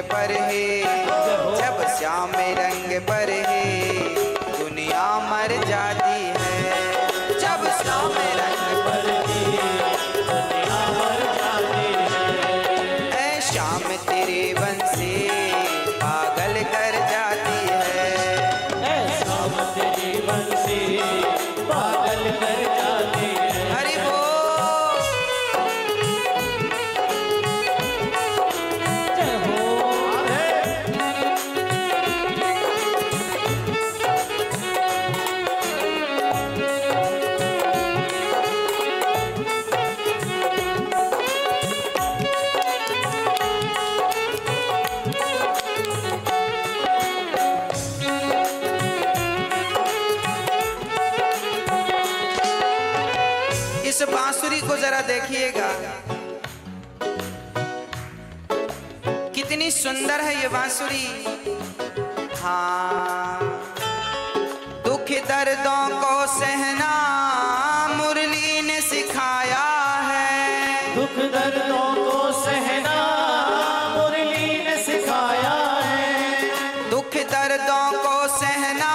पर है, जब श्याम रंग पर है दुनिया मर जाती है। जब श्याम रंग पर दुनिया मर जाती है। है, श्याम तेरे बन से पागल कर जाती है। श्याम तेरे बन से पागल कर जाती है। हरि बोल। इस बांसुरी को जरा देखिएगा, कितनी सुंदर है ये बांसुरी। हाँ, दुख दर्दों को सहना मुरली ने सिखाया है। दुख दर्दों को सहना मुरली ने सिखाया है। दुख दर्दों को सहना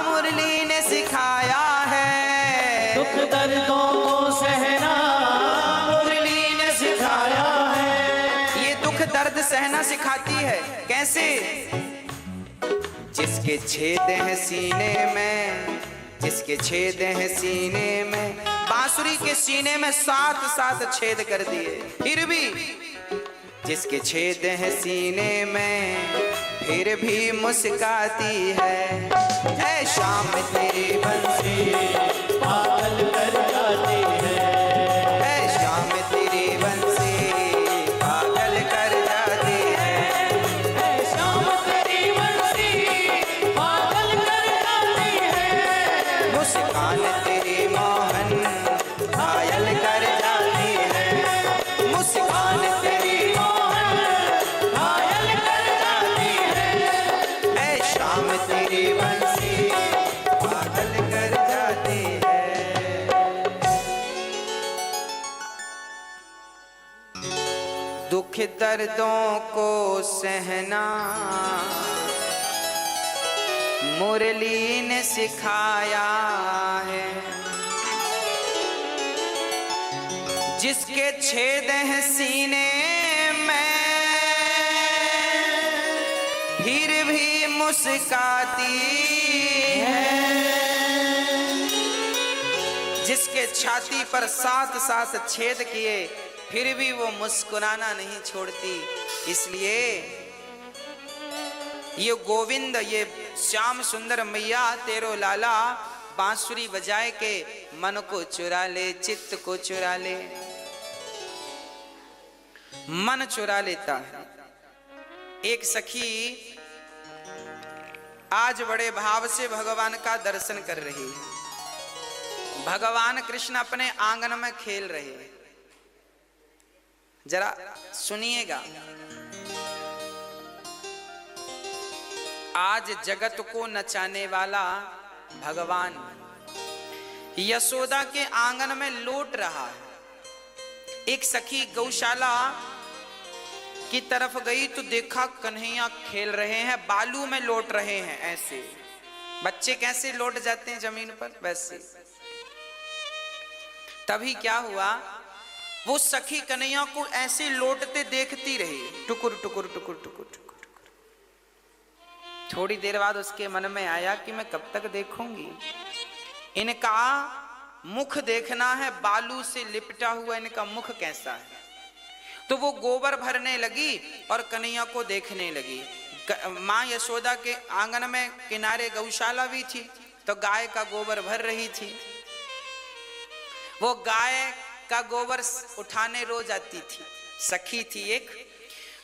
मुरली ने सिखाया है। दुख दर्दों को सहना मुरली ने सिखाया है। ये दुख दर्द सहना सिखाती है। कैसे? जिसके छेद हैं सीने में, जिसके छेद हैं सीने में, बांसुरी के सीने में 7 छेद कर दिए, फिर भी जिसके छेद हैं सीने में फिर भी मुस्काती है। ऐ शाम तेरी बंसी पागल कर जाती है। ऐ शाम तेरी बंसी पागल कर जाती है। ऐ शाम तेरी बंसी पागल कर जाती है। मुस्कान तेरी मोहन घायल कर जाती है। मुस्कान तेरी मोहन घायल कर जाती है। ऐ शाम तेरी बंसी पागल कर जाती है। दुख दर्दों को सहना मुरली ने सिखाया है। जिसके छेद हैं सीने में फिर भी मुस्काती है। जिसके छाती पर 7 छेद किए फिर भी वो मुस्कुराना नहीं छोड़ती। इसलिए ये गोविंद, ये श्याम सुंदर मैया तेरो लाला बांसुरी बजाए के मन को चुरा ले, चित्त को चुरा ले, मन चुरा लेता है। एक सखी आज बड़े भाव से भगवान का दर्शन कर रही है। भगवान कृष्ण अपने आंगन में खेल रहे हैं। जरा सुनिएगा। आज जगत को नचाने वाला भगवान यशोदा के आंगन में लौट रहा है। एक सखी गौशाला की तरफ गई तो देखा कन्हैया खेल रहे हैं, बालू में लौट रहे हैं। ऐसे बच्चे कैसे लौट जाते हैं जमीन पर, वैसे। तभी क्या हुआ, वो सखी कन्हैया को ऐसे लौटते देखती रही, टुकुर टुकुर टुकुर टुकुर टुकुर। थोड़ी देर बाद उसके मन में आया कि मैं कब तक देखूंगी, इनका मुख देखना है, बालू से लिपटा हुआ इनका मुख कैसा है। तो वो गोबर भरने लगी और कन्हैया को देखने लगी। माँ यशोदा के आंगन में किनारे गौशाला भी थी, तो गाय का गोबर भर रही थी। वो गाय का गोबर उठाने रोज आती थी, सखी थी एक,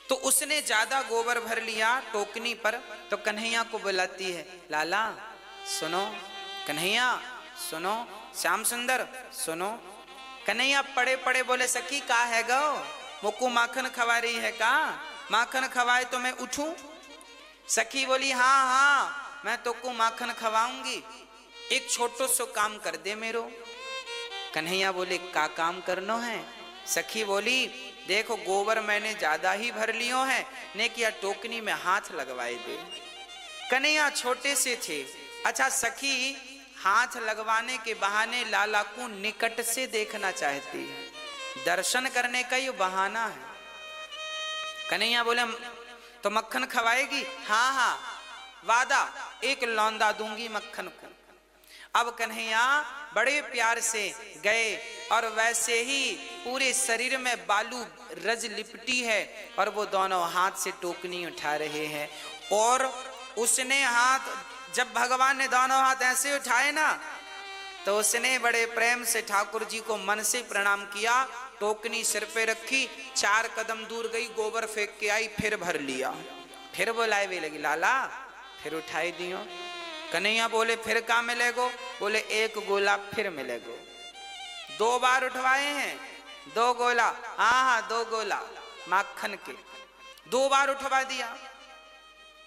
तो उसने ज्यादा गोबर भर लिया टोकनी पर। तो कन्हैया को बुलाती है, लाला सुनो, कन्हैया सुनो, श्याम सुंदर सुनो। कन्हैया पड़े पड़े बोले, सखी का है गो, मुक्कू माखन खवा रही है का, माखन खवाए तो मैं उठूं। सखी बोली, हाँ हाँ मैं तो को माखन खवाऊंगी, एक छोटो सो काम कर दे मेरो। कन्हैया बोले, का काम करनो है। सखी बोली, देखो गोबर मैंने ज्यादा ही भर लियो है, ने किया टोकनी में हाथ लगवाए दे। कन्हैया छोटे से थे। अच्छा सखी हाथ लगवाने के बहाने लाला को निकट से देखना चाहती है, दर्शन करने का ये बहाना है। कन्हैया बोले तो मक्खन खवाएगी? हाँ हाँ वादा, एक लौंदा दूंगी मक्खन को। अब कन्हैया बड़े प्यार से गए और वैसे ही पूरे शरीर में बालू रज लिपटी है और वो दोनों हाथ से टोकनी उठा रहे हैं। और उसने हाथ, जब भगवान ने दोनों हाथ ऐसे उठाए ना, तो उसने बड़े प्रेम से ठाकुर जी को मन से प्रणाम किया, टोकनी सिर पे रखी, 4 कदम दूर गई, गोबर फेंक के आई, फिर भर लिया। फिर बुलाए वे लगी, लाला फिर उठाई दियो। कन्हैया बोले फिर का मिलेगो? बोले 1 गोला फिर मिलेगो। 2 बार उठवाए हैं, 2 गोला, हाँ हाँ 2 गोला माखन के 2 बार उठवा दिया,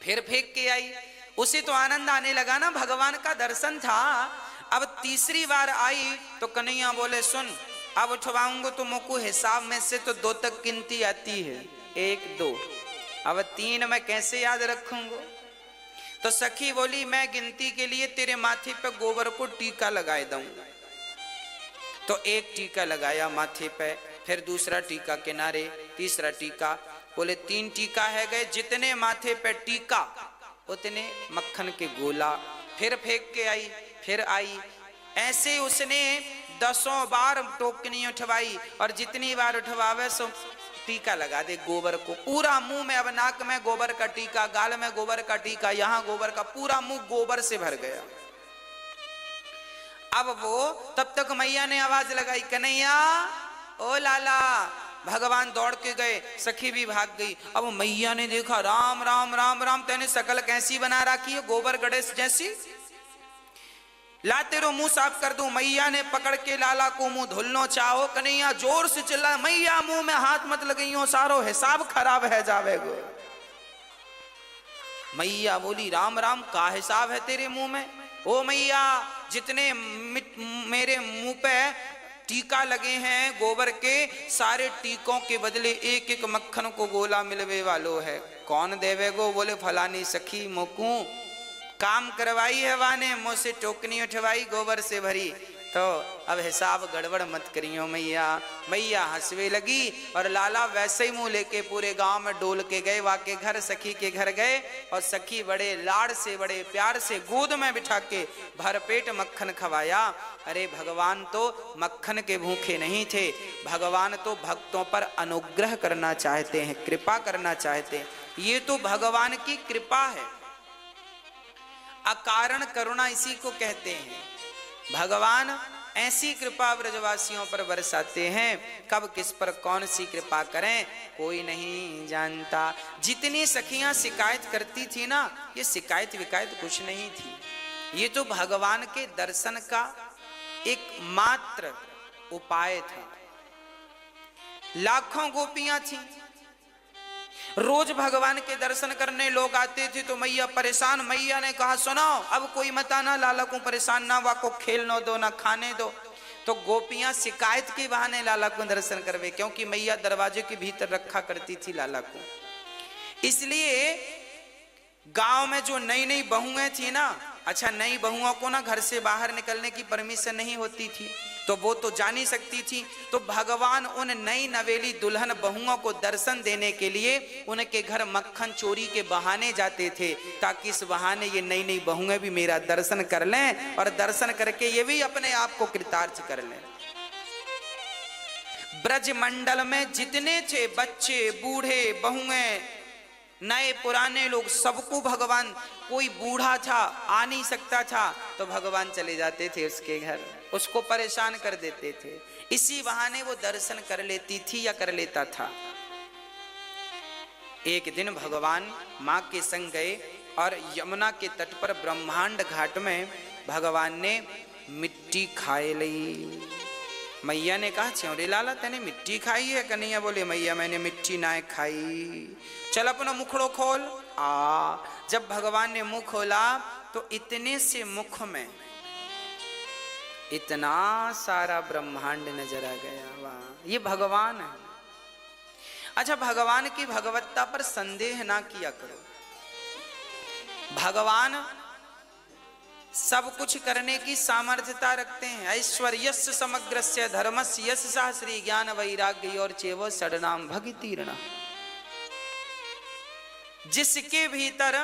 फिर फेंक के आई। उसे तो आनंद आने लगा ना, भगवान का दर्शन था। अब तीसरी बार आई तो कन्हैया बोले सुन, अब उठवाऊंगा तो मुझको हिसाब में से तो 2 तक गिनती आती है, 1 2, अब 3 मैं कैसे याद रखूंगा? तो सखी बोली मैं गिनती के लिए तेरे माथे पे गोबर को टीका लगाए दूंगा। तो 1 टीका लगाया माथे पे, फिर दूसरा टीका किनारे, तीसरा टीका, बोले 3 टीका है गए। जितने माथे पे टीका उतने मक्खन के गोला। फिर फेंक के आई, फिर आई। ऐसे उसने 10 बार टोकनी उठवाई और जितनी बार उठवावे सो टीका लगा दे गोबर को पूरा मुंह में। अब नाक में गोबर का टीका, गाल में गोबर का टीका, यहां गोबर का, पूरा मुंह गोबर से भर गया। अब वो तब तक मैया ने आवाज लगाई, कन्हैया ओ लाला। भगवान दौड़ के गए, सखी भी भाग गई। अब मैया ने देखा, राम राम राम राम, तेने शकल कैसी बना रखी है, गोबर गणेश जैसी, ला तेरो मुंह साफ कर दूं। मैया ने पकड़ के लाला को मुंह धुलनो चाहो, कन्हैया जोर से चिल्ला, मैया मुंह में हाथ मत लगाइयो, सारो हिसाब खराब है जावेगो। मैया बोली राम राम, का हिसाब है तेरे मुंह में? ओ मैया, जितने मेरे मुंह पे टीका लगे हैं गोबर के, सारे टीकों के बदले 1-1 मक्खन को गोला मिलवे वालो है। कौन देवेगो? बोले फलानी सखी मोकू काम करवाई है वाने, मुझसे टोकनी उठवाई, गोबर से भरी। तो अब हिसाब गड़बड़ मत करियो मैया। मैया हंसवे लगी और लाला वैसे ही मुंह लेके पूरे गांव में डोल के गए। वाके घर, सखी के घर गए और सखी बड़े लाड़ से, बड़े प्यार से गोद में बिठा के भरपेट मक्खन खवाया। अरे भगवान तो मक्खन के भूखे नहीं थे, भगवान तो भक्तों पर अनुग्रह करना चाहते हैं, कृपा करना चाहते हैं। ये तो भगवान की कृपा है, अकारण करुणा इसी को कहते हैं। भगवान ऐसी कृपा ब्रजवासियों पर बरसाते हैं, कब किस पर कौन सी कृपा करें कोई नहीं जानता। जितनी सखियां शिकायत करती थी ना, ये शिकायत विकायत कुछ नहीं थी, ये तो भगवान के दर्शन का एक मात्र उपाय था। लाखों गोपियां थी, रोज भगवान के दर्शन करने लोग आते थे। तो मैया परेशान, मैया ने कहा सुनो अब कोई मत आना, लाला को परेशान ना, वा को खेलने दो ना खाने दो। तो गोपियां शिकायत के बहाने लाला को दर्शन करवे, क्योंकि मैया दरवाजे के भीतर रखा करती थी लाला को। इसलिए गांव में जो नई नई बहुएं थी ना, अच्छा नई बहुओं को ना घर से बाहर निकलने की परमिशन नहीं होती थी, तो वो तो जा नहीं सकती थी। तो भगवान उन नई नवेली दुल्हन बहुओं को दर्शन देने के लिए उनके घर मक्खन चोरी के बहाने जाते थे, ताकि इस बहाने ये नई नई बहुएं भी मेरा दर्शन कर लें और दर्शन करके ये भी अपने आप को कृतार्थ कर लें। ब्रज मंडल में जितने थे बच्चे, बूढ़े, बहुएं, नए पुराने लोग, सबको भगवान, कोई बूढ़ा था आ नहीं सकता था तो भगवान चले जाते थे उसके घर, उसको परेशान कर देते थे। इसी बहाने वो दर्शन कर लेती थी या कर लेता था। एक दिन भगवान माँ के संग गए और यमुना के तट पर ब्रह्मांड घाट में भगवान ने मिट्टी खाए ली। मैया ने कहा च्योरे लाला तेने मिट्टी खाई है? कन्हैया बोले मैया मैंने मिट्टी ना खाई, चल अपना मुखड़ो खोल। जब भगवान ने मुख खोला तो इतने से मुख में इतना सारा ब्रह्मांड नजर आ गया। वाह, ये भगवान है। अच्छा, भगवान की भगवत्ता पर संदेह ना किया करो। भगवान सब कुछ करने की सामर्थ्यता रखते हैं। ऐश्वर्यस्य समग्रस्य धर्मस्य यश सहस्री ज्ञान वैराग्य और चेव षडनाम भक्तिर्न। जिसके भीतर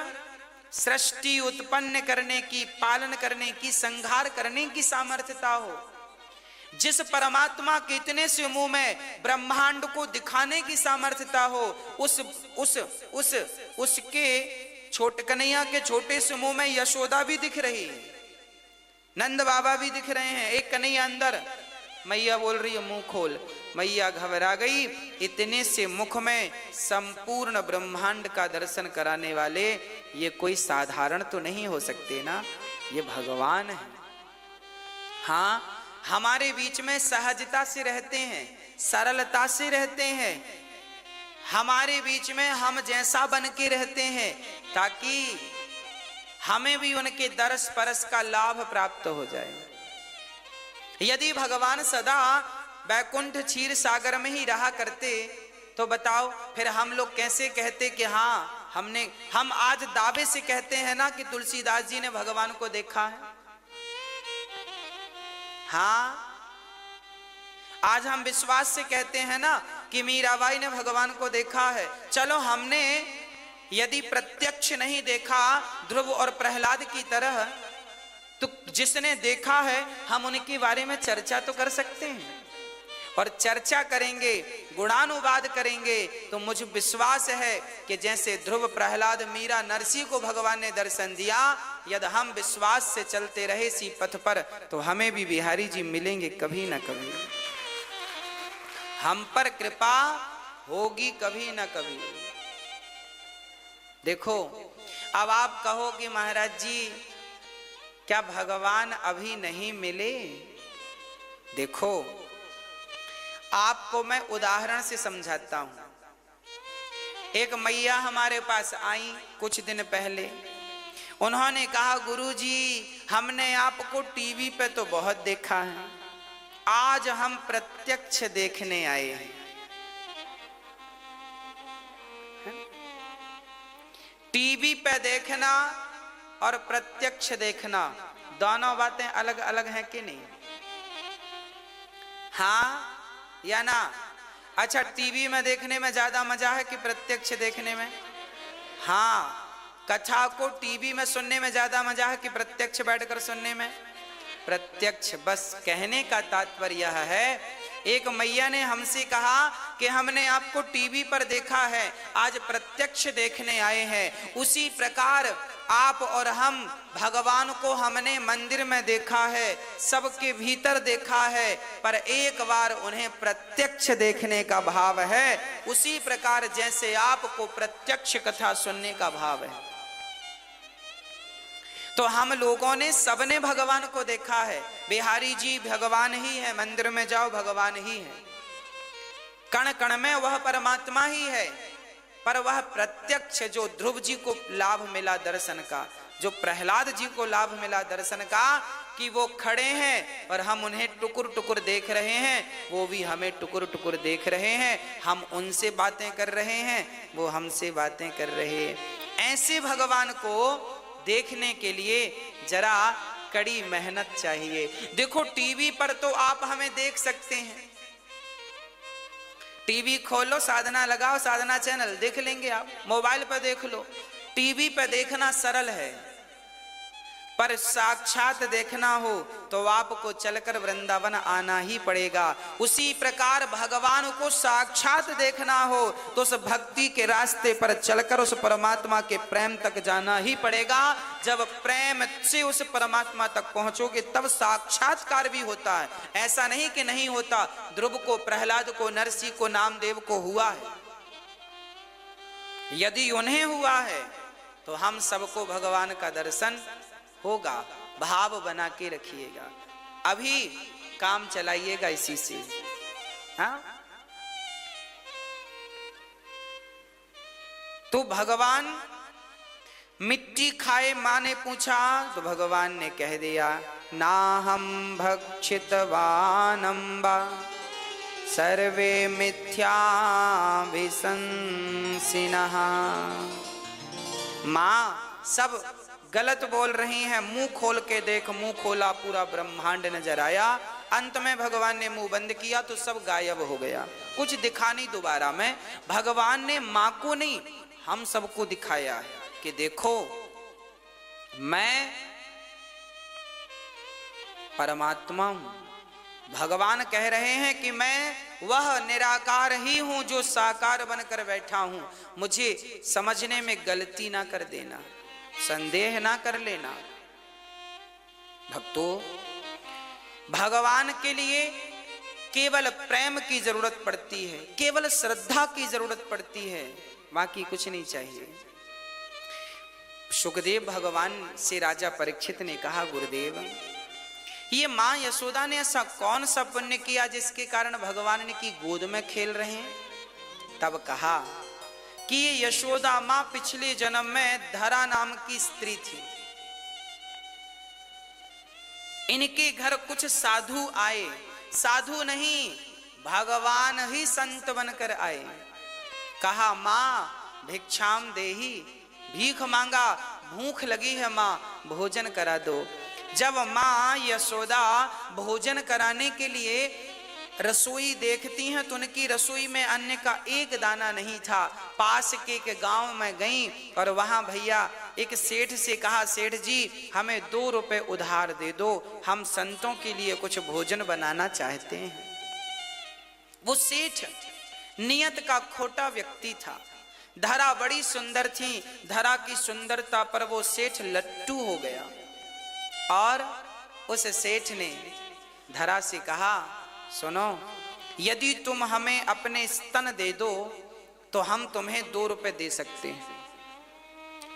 सृष्टि उत्पन्न करने की, पालन करने की, संहार करने की सामर्थ्यता हो, जिस परमात्मा के इतने से मुंह में ब्रह्मांड को दिखाने की सामर्थ्यता हो, उसके कन्हैया के छोटे से मुंह में यशोदा भी दिख रही है, नंद बाबा भी दिख रहे हैं। एक कन्हैया अंदर, मैया बोल रही है मुंह खोल, मैया घबरा गई। इतने से मुख में संपूर्ण ब्रह्मांड का दर्शन कराने वाले ये कोई साधारण तो नहीं हो सकते ना, ये भगवान है। हाँ, हमारे बीच में सहजता से रहते हैं, सरलता से रहते हैं, हमारे बीच में हम जैसा बन के रहते हैं, ताकि हमें भी उनके दरस परस का लाभ प्राप्त हो जाए। यदि भगवान सदा बैकुंठ क्षीर सागर में ही रहा करते तो बताओ फिर हम लोग कैसे कहते कि हाँ हम आज दावे से कहते हैं ना कि तुलसीदास जी ने भगवान को देखा है। हाँ, आज हम विश्वास से कहते हैं ना कि मीराबाई ने भगवान को देखा है। चलो, हमने यदि प्रत्यक्ष नहीं देखा ध्रुव और प्रहलाद की तरह, तो जिसने देखा है हम उनके बारे में चर्चा तो कर सकते हैं, और चर्चा करेंगे, गुणानुवाद करेंगे, तो मुझे विश्वास है कि जैसे ध्रुव प्रहलाद मीरा नरसिंह को भगवान ने दर्शन दिया, यदि हम विश्वास से चलते रहे इसी पथ पर, तो हमें भी बिहारी जी मिलेंगे कभी ना कभी, हम पर कृपा होगी कभी ना कभी। देखो, अब आप कहो कि महाराज जी क्या भगवान अभी नहीं मिले? देखो, आपको मैं उदाहरण से समझाता हूं। एक मैया हमारे पास आई कुछ दिन पहले, उन्होंने कहा गुरुजी हमने आपको टीवी पे तो बहुत देखा है, आज हम प्रत्यक्ष देखने आए हैं। टीवी पे देखना और प्रत्यक्ष देखना दोनों बातें अलग अलग हैं कि नहीं? हाँ या ना? अच्छा, टीवी में देखने में ज्यादा मजा है कि प्रत्यक्ष देखने में? हाँ, कथा को टीवी में सुनने में ज्यादा मजा है कि प्रत्यक्ष बैठकर सुनने में? प्रत्यक्ष। बस कहने का तात्पर्य यह है, एक मैया ने हमसे कहा कि हमने आपको टीवी पर देखा है, आज प्रत्यक्ष देखने आए हैं। उसी प्रकार आप और हम भगवान को हमने मंदिर में देखा है, सबके भीतर देखा है, पर एक बार उन्हें प्रत्यक्ष देखने का भाव है। उसी प्रकार जैसे आपको प्रत्यक्ष कथा सुनने का भाव है, तो हम लोगों ने सबने भगवान को देखा है। बिहारी जी भगवान ही है, मंदिर में जाओ भगवान ही है, कण कण में वह परमात्मा ही है। पर वह प्रत्यक्ष जो ध्रुव जी को लाभ मिला दर्शन का, जो प्रहलाद जी को लाभ मिला दर्शन का, कि वो खड़े हैं और हम उन्हें टुकुर टुकुर देख रहे हैं, वो भी हमें टुकुर टुकुर देख रहे हैं, हम उनसे बातें कर रहे हैं, वो हमसे बातें कर रहे हैं। ऐसे भगवान को देखने के लिए जरा कड़ी मेहनत चाहिए। देखो, टीवी पर तो आप हमें देख सकते हैं, टीवी खोलो, साधना लगाओ, साधना चैनल देख लेंगे आप, मोबाइल पर देख लो। टीवी पर देखना सरल है, पर साक्षात देखना हो तो आपको चलकर वृंदावन आना ही पड़ेगा। उसी प्रकार भगवान को साक्षात देखना हो तो उस भक्ति के रास्ते पर चलकर उस परमात्मा के प्रेम तक जाना ही पड़ेगा। जब प्रेम से उस परमात्मा तक पहुंचोगे तब साक्षात्कार भी होता है, ऐसा नहीं कि नहीं होता। ध्रुव को, प्रहलाद को, नरसिंह को, नामदेव को हुआ है। यदि उन्हें हुआ है तो हम सबको भगवान का दर्शन होगा। भाव बना के रखिएगा, अभी काम चलाइएगा इसी से। हाँ, तो भगवान मिट्टी खाए, मां ने पूछा तो भगवान ने कह दिया, ना हम भक्षितवानंबा सर्वे मिथ्याभिशंसिनः। माँ सब गलत बोल रही हैं, मुंह खोल के देख, मुंह खोला पूरा ब्रह्मांड नजर आया। अंत में भगवान ने मुंह बंद किया तो सब गायब हो गया, कुछ दिखा नहीं दोबारा में। भगवान ने मां को नहीं, हम सबको दिखाया है कि देखो मैं परमात्मा हूं। भगवान कह रहे हैं कि मैं वह निराकार ही हूं जो साकार बनकर बैठा हूं। मुझे समझने में गलती ना कर देना, संदेह ना कर लेना। भक्तों, भगवान के लिए केवल प्रेम की जरूरत पड़ती है, केवल श्रद्धा की जरूरत पड़ती है, बाकी कुछ नहीं चाहिए। सुखदेव भगवान से राजा परीक्षित ने कहा, गुरुदेव ये मां यशोदा ने ऐसा कौन सा पुण्य किया जिसके कारण भगवान की गोद में खेल रहे हैं? तब कहा कि ये यशोदा मां पिछले जन्म में धरा नाम की स्त्री थी। इनके घर कुछ साधु आए, साधु नहीं भगवान ही संत बनकर आए। कहा मां भिक्षाम देही, भीख मांगा, भूख लगी है मां, भोजन करा दो। जब मां यशोदा भोजन कराने के लिए रसोई देखती हैं तो उनकी रसोई में अन्न का एक दाना नहीं था। पास के एक गांव में गई और वहां भैया एक सेठ से कहा, सेठ जी हमें 2 रुपए उधार दे दो, हम संतों के लिए कुछ भोजन बनाना चाहते हैं। वो सेठ नियत का खोटा व्यक्ति था। धरा बड़ी सुंदर थी, धरा की सुंदरता पर वो सेठ लट्टू हो गया और उस सेठ ने धरा से कहा, सुनो यदि तुम हमें अपने स्तन दे दो तो हम तुम्हें 2 रुपए दे सकते हैं।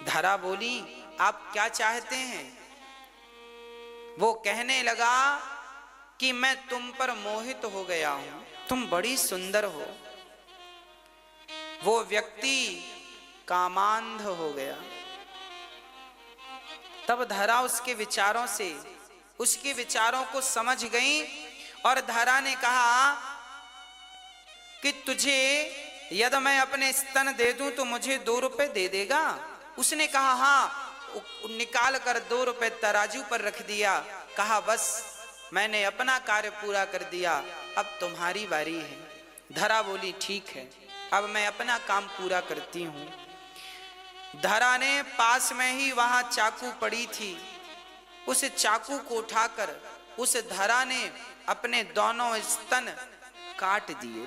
धरा बोली, आप क्या चाहते हैं? वो कहने लगा कि मैं तुम पर मोहित हो गया हूं, तुम बड़ी सुंदर हो। वो व्यक्ति कामांध हो गया। तब धरा उसके विचारों से, उसके विचारों को समझ गई और धरा ने कहा कि तुझे यदि मैं अपने स्तन दे दूं तो मुझे 2 रुपए दे देगा? उसने कहा हाँ। निकाल कर 2 रुपए तराजू पर रख दिया। कहा बस मैंने अपना कार्य पूरा कर दिया, अब तुम्हारी बारी है। धरा बोली ठीक है, अब मैं अपना काम पूरा करती हूं। धरा ने पास में ही वहां चाकू पड़ी थी, उस चाकू को उठाकर उस धरा ने अपने दोनों स्तन काट दिए।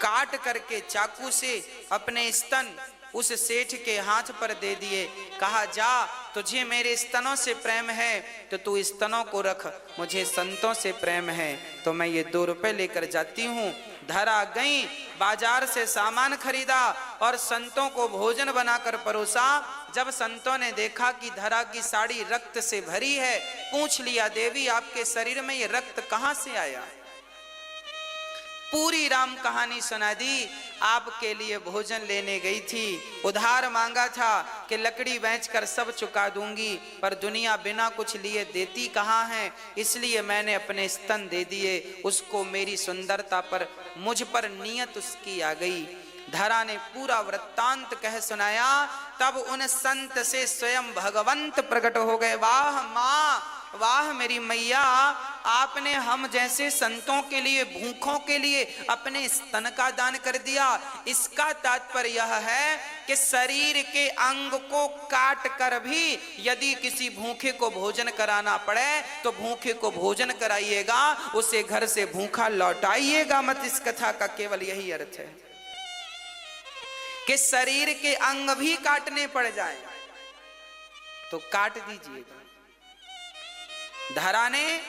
काट करके चाकू से अपने स्तन उस सेठ के हाथ पर दे दिए। कहा जा, तुझे मेरे स्तनों से प्रेम है तो तू स्तनों को रख, मुझे संतों से प्रेम है तो मैं ये 2 रुपए लेकर जाती हूँ। धरा गई, बाजार से सामान खरीदा और संतों को भोजन बनाकर परोसा। जब संतों ने देखा कि धरा की साड़ी रक्त से भरी है, पूछ लिया, देवी आपके शरीर में ये रक्त कहां से आया? पूरी राम कहानी सुना दी। आपके लिए भोजन लेने गई थी, उधार मांगा था कि लकड़ी बेचकर सब चुका दूंगी, पर दुनिया बिना कुछ लिए देती कहाँ है, इसलिए मैंने अपने स्तन दे दिए। उसको मेरी सुंदरता पर, मुझ पर नियत उसकी आ गई। धरा ने पूरा वृत्तांत कह सुनाया। तब उन संत से स्वयं भगवंत प्रकट हो गए। वाह माँ, वाह मेरी मैया, आपने हम जैसे संतों के लिए, भूखों के लिए अपने स्तन का दान कर दिया। इसका तात्पर्य यह है कि शरीर के अंग को काट कर भी यदि किसी भूखे को भोजन कराना पड़े तो भूखे को भोजन कराइएगा, उसे घर से भूखा लौटाइएगा मत। इस कथा का केवल यही अर्थ है कि शरीर के अंग भी काटने पड़ जाए तो काट दीजिएगा। धरा ने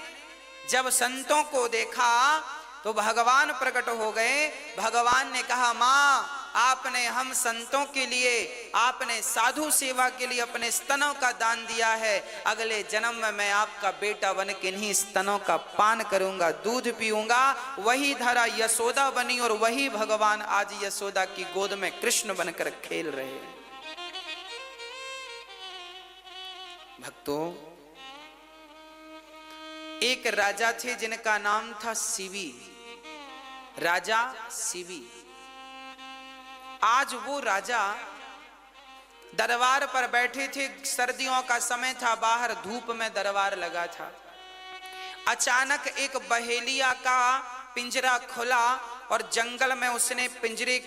जब संतों को देखा तो भगवान प्रकट हो गए। भगवान ने कहा, मां आपने हम संतों के लिए, आपने साधु सेवा के लिए अपने स्तनों का दान दिया है। अगले जन्म में मैं आपका बेटा बन के इन्हीं स्तनों का पान करूंगा, दूध पीऊंगा। वही धरा यशोदा बनी और वही भगवान आज यशोदा की गोद में कृष्ण बनकर खेल रहे हैं। भक्तों, एक राजा थे जिनका नाम था शिवी। राजा शिवी। आज वो राजा दरबार पर बैठे थे, सर्दियों का समय था, बाहर धूप में दरबार लगा था। अचानक एक बहेलिया का पिंजरा खुला और जंगल में उसने पिंजरे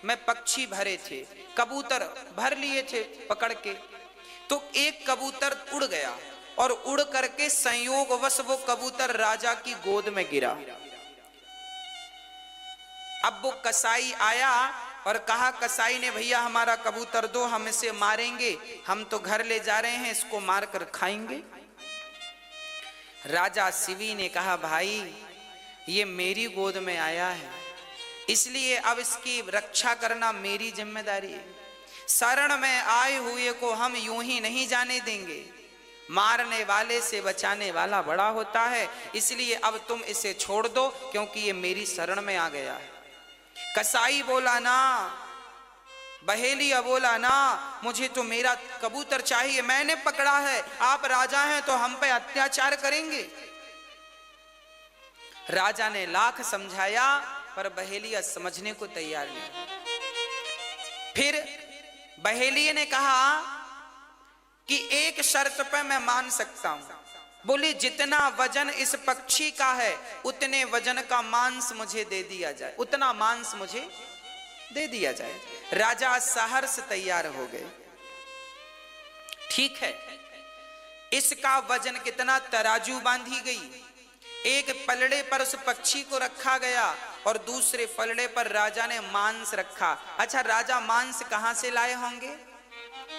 में पक्षी भरे थे, कबूतर भर लिए थे पकड़ के। तो एक कबूतर उड़ गया और उड़ करके संयोगवश वो कबूतर राजा की गोद में गिरा। अब वो कसाई आया और कहा, कसाई ने, भैया हमारा कबूतर दो, हम इसे मारेंगे, हम तो घर ले जा रहे हैं, इसको मारकर खाएंगे। राजा शिवी ने कहा, भाई ये मेरी गोद में आया है, इसलिए अब इसकी रक्षा करना मेरी जिम्मेदारी है। शरण में आए हुए को हम यूं ही नहीं जाने देंगे, मारने वाले से बचाने वाला बड़ा होता है, इसलिए अब तुम इसे छोड़ दो क्योंकि ये मेरी शरण में आ गया है। कसाई बोला, ना, बहेलिया बोला, ना, मुझे तो मेरा कबूतर चाहिए, मैंने पकड़ा है, आप राजा हैं तो हम पे अत्याचार करेंगे। राजा ने लाख समझाया पर बहेलिया समझने को तैयार नहीं। फिर बहेलिया ने कहा कि एक शर्त पे मैं मान सकता हूं। बोली, जितना वजन इस पक्षी का है उतने वजन का मांस मुझे दे दिया जाए, उतना मांस मुझे दे दिया जाए। राजा सहर्ष तैयार हो गए। ठीक है, इसका वजन कितना, तराजू बांधी गई, एक पलड़े पर उस पक्षी को रखा गया और दूसरे पलड़े पर राजा ने मांस रखा। अच्छा, राजा मांस कहां से लाए होंगे?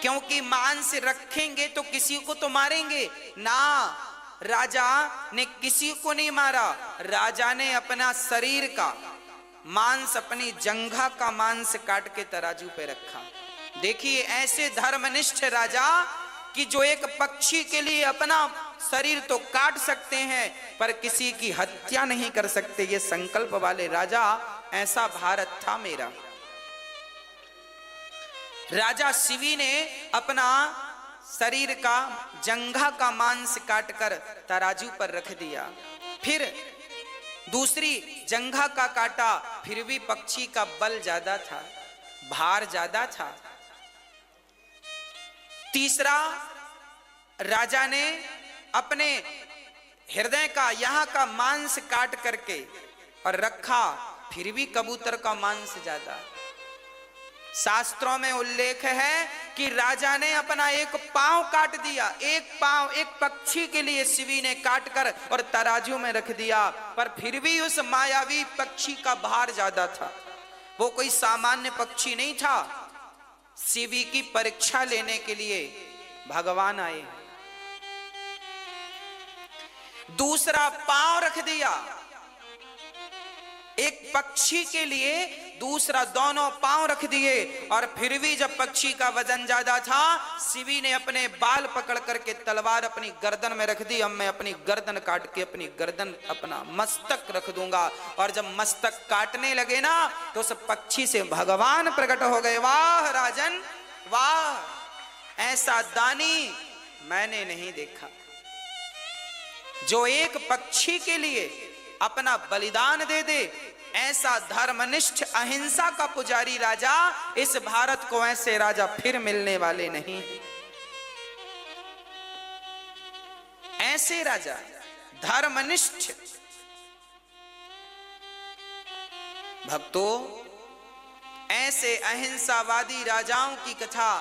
क्योंकि मांस रखेंगे तो किसी को तो मारेंगे ना। राजा ने किसी को नहीं मारा, राजा ने अपना शरीर का मांस, अपनी जंघा का मांस काट के तराजू पे रखा। देखिए, ऐसे धर्मनिष्ठ राजा कि जो एक पक्षी के लिए अपना शरीर तो काट सकते हैं पर किसी की हत्या नहीं कर सकते, ये संकल्प वाले राजा, ऐसा भारत था मेरा। राजा शिवी ने अपना शरीर का जंघा का मांस काटकर तराजू पर रख दिया, फिर दूसरी जंघा का काटा, फिर भी पक्षी का बल ज्यादा था, भार ज्यादा था। तीसरा, राजा ने अपने हृदय का, यहां का मांस काट करके और रखा, फिर भी कबूतर का मांस ज्यादा। शास्त्रों में उल्लेख है कि राजा ने अपना एक पांव काट दिया, एक पांव एक पक्षी के लिए शिवी ने काट कर और तराजू में रख दिया, पर फिर भी उस मायावी पक्षी का भार ज्यादा था। वो कोई सामान्य पक्षी नहीं था, शिवी की परीक्षा लेने के लिए भगवान आए। दूसरा पांव रख दिया, एक पक्षी के लिए दूसरा दोनों पांव रख दिए, और फिर भी जब पक्षी का वजन ज्यादा था, शिवी ने अपने बाल पकड़ करके तलवार अपनी गर्दन में रख दी। अब मैं अपनी गर्दन काट के अपनी गर्दन, अपना मस्तक रख दूंगा, और जब मस्तक काटने लगे ना तो उस पक्षी से भगवान प्रकट हो गए। वाह राजन वाह, ऐसा दानी मैंने नहीं देखा, जो एक पक्षी के लिए अपना बलिदान दे दे। ऐसा धर्मनिष्ठ अहिंसा का पुजारी राजा इस भारत को, ऐसे राजा फिर मिलने वाले नहीं। ऐसे राजा धर्मनिष्ठ। भक्तों, ऐसे अहिंसावादी राजाओं की कथा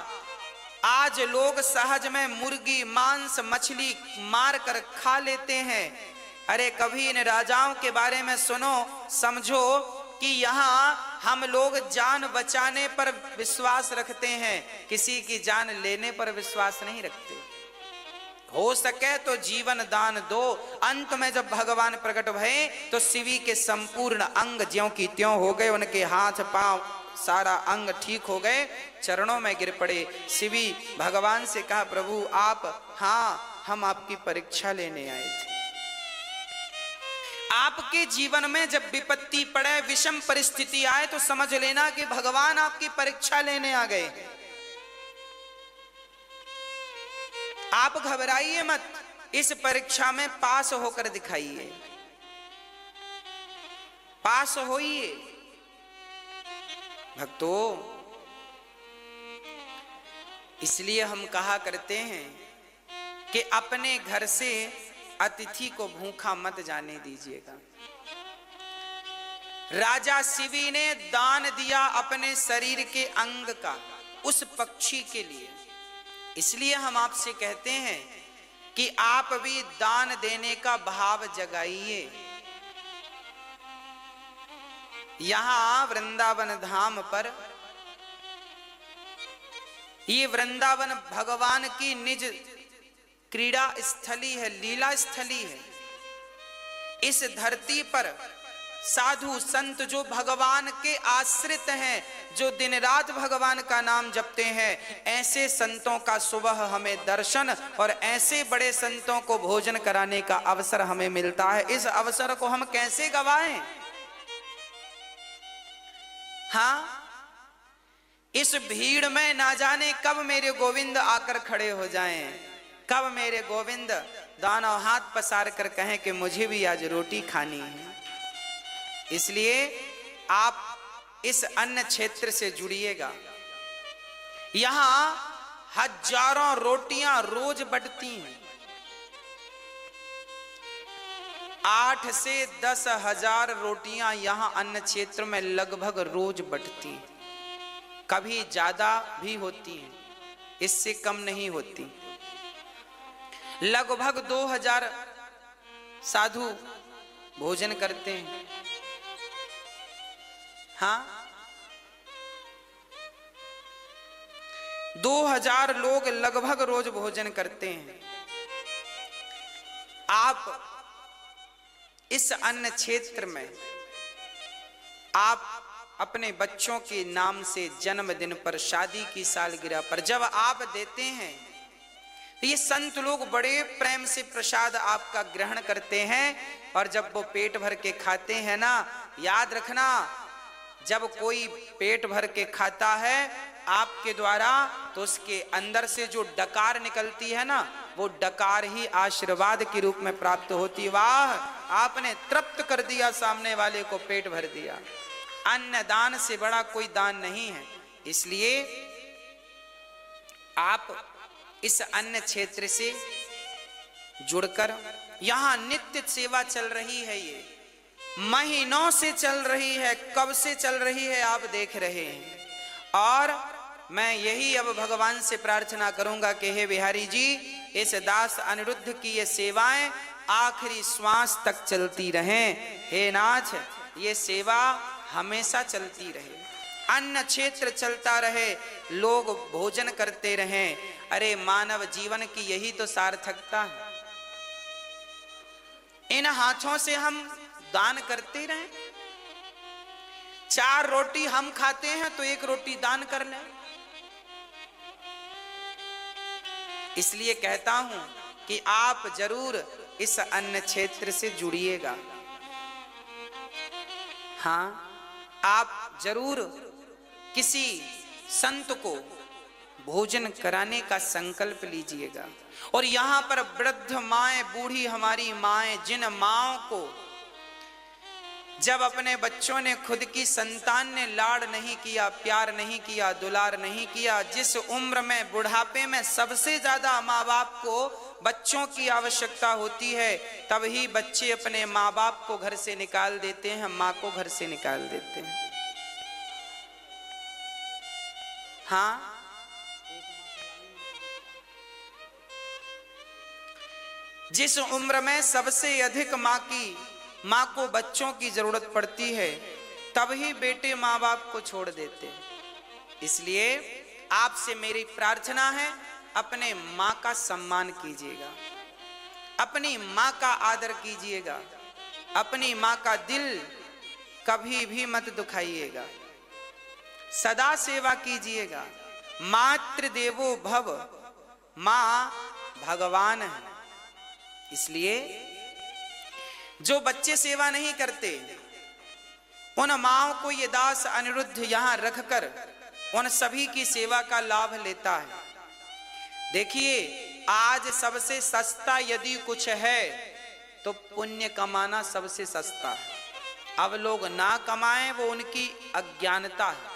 आज लोग सहज में मुर्गी, मांस, मछली मार कर खा लेते हैं। अरे कभी इन राजाओं के बारे में सुनो, समझो कि यहाँ हम लोग जान बचाने पर विश्वास रखते हैं, किसी की जान लेने पर विश्वास नहीं रखते। हो सके तो जीवन दान दो। अंत में जब भगवान प्रकट भये तो शिवी के संपूर्ण अंग ज्यों की त्यों हो गए, उनके हाथ पांव सारा अंग ठीक हो गए, चरणों में गिर पड़े। शिवी भगवान से कहा, प्रभु आप, हाँ हम आपकी परीक्षा लेने आए थे। आपके जीवन में जब विपत्ति पड़े, विषम परिस्थिति आए तो समझ लेना कि भगवान आपकी परीक्षा लेने आ गए। आप घबराइए मत, इस परीक्षा में पास होकर दिखाइए। पास होइए। भक्तों, इसलिए हम कहा करते हैं कि अपने घर से अतिथि को भूखा मत जाने दीजिएगा। राजा शिवी ने दान दिया अपने शरीर के अंग का उस पक्षी के लिए। इसलिए हम आपसे कहते हैं कि आप भी दान देने का भाव जगाइए। यहां वृंदावन धाम पर, ये वृंदावन भगवान की निज क्रीड़ा स्थली है, लीला स्थली है। इस धरती पर साधु संत जो भगवान के आश्रित हैं, जो दिन रात भगवान का नाम जपते हैं, ऐसे संतों का सुबह हमें दर्शन और ऐसे बड़े संतों को भोजन कराने का अवसर हमें मिलता है। इस अवसर को हम कैसे गवाएं? हाँ, इस भीड़ में ना जाने कब मेरे गोविंद आकर खड़े हो जाएं, कब मेरे गोविंद दानों हाथ पसार कर कहें कि मुझे भी आज रोटी खानी है। इसलिए आप इस अन्न क्षेत्र से जुड़िएगा। यहां हजारों रोटियां रोज बंटती हैं। 8 से 10 हजार रोटियां यहां अन्न क्षेत्र में लगभग रोज बंटती हैं। कभी ज्यादा भी होती हैं, इससे कम नहीं होती। लगभग 2000 साधु भोजन करते हैं। हाँ, 2000 लोग लगभग रोज भोजन करते हैं। आप इस अन्न क्षेत्र में आप अपने बच्चों के नाम से जन्मदिन पर, शादी की सालगिरह पर जब आप देते हैं, तो ये संत लोग बड़े प्रेम से प्रसाद आपका ग्रहण करते हैं। और जब वो पेट भर के खाते हैं ना, याद रखना, जब कोई पेट भर के खाता है आपके द्वारा, तो उसके अंदर से जो डकार निकलती है ना, वो डकार ही आशीर्वाद के रूप में प्राप्त होती। वाह, आपने तृप्त कर दिया, सामने वाले को पेट भर दिया। अन्न दान से बड़ा कोई दान नहीं है। इसलिए आप इस अन्न क्षेत्र से जुड़कर, यहां नित्य सेवा चल रही है, ये महीनों से चल रही है। कब से चल रही है आप देख रहे हैं। और मैं यही अब भगवान से प्रार्थना करूंगा कि हे बिहारी जी, इस दास अनिरुद्ध की ये सेवाएं आखिरी श्वास तक चलती रहें। हे नाथ, ये सेवा हमेशा चलती रहे, अन्न क्षेत्र चलता रहे, लोग भोजन करते रहें। अरे मानव जीवन की यही तो सार्थकता है। इन हाथों से हम दान करते रहें। 4 रोटी हम खाते हैं तो 1 रोटी दान कर लें। इसलिए कहता हूं कि आप जरूर इस अन्न क्षेत्र से जुड़िएगा। हाँ, आप जरूर किसी संत को भोजन कराने का संकल्प लीजिएगा। और यहां पर वृद्ध माएं, बूढ़ी हमारी माएं, जिन माओं को जब अपने बच्चों ने, खुद की संतान ने लाड़ नहीं किया, प्यार नहीं किया, दुलार नहीं किया, जिस उम्र में, बुढ़ापे में सबसे ज्यादा माँ बाप को बच्चों की आवश्यकता होती है, तभी बच्चे अपने माँ बाप को घर से निकाल देते हैं, माँ को घर से निकाल देते हैं। हाँ, जिस उम्र में सबसे अधिक माँ को बच्चों की जरूरत पड़ती है, तभी बेटे माँ बाप को छोड़ देते हैं। इसलिए आपसे मेरी प्रार्थना है, अपने माँ का सम्मान कीजिएगा, अपनी माँ का आदर कीजिएगा, अपनी माँ का दिल कभी भी मत दुखाइएगा, सदा सेवा कीजिएगा। मातृ देवो भव, माँ भगवान है। इसलिए जो बच्चे सेवा नहीं करते, उन माओं को ये दास अनिरुद्ध यहां रखकर उन सभी की सेवा का लाभ लेता है। देखिए, आज सबसे सस्ता यदि कुछ है तो पुण्य कमाना सबसे सस्ता है। अब लोग ना कमाएं वो उनकी अज्ञानता है।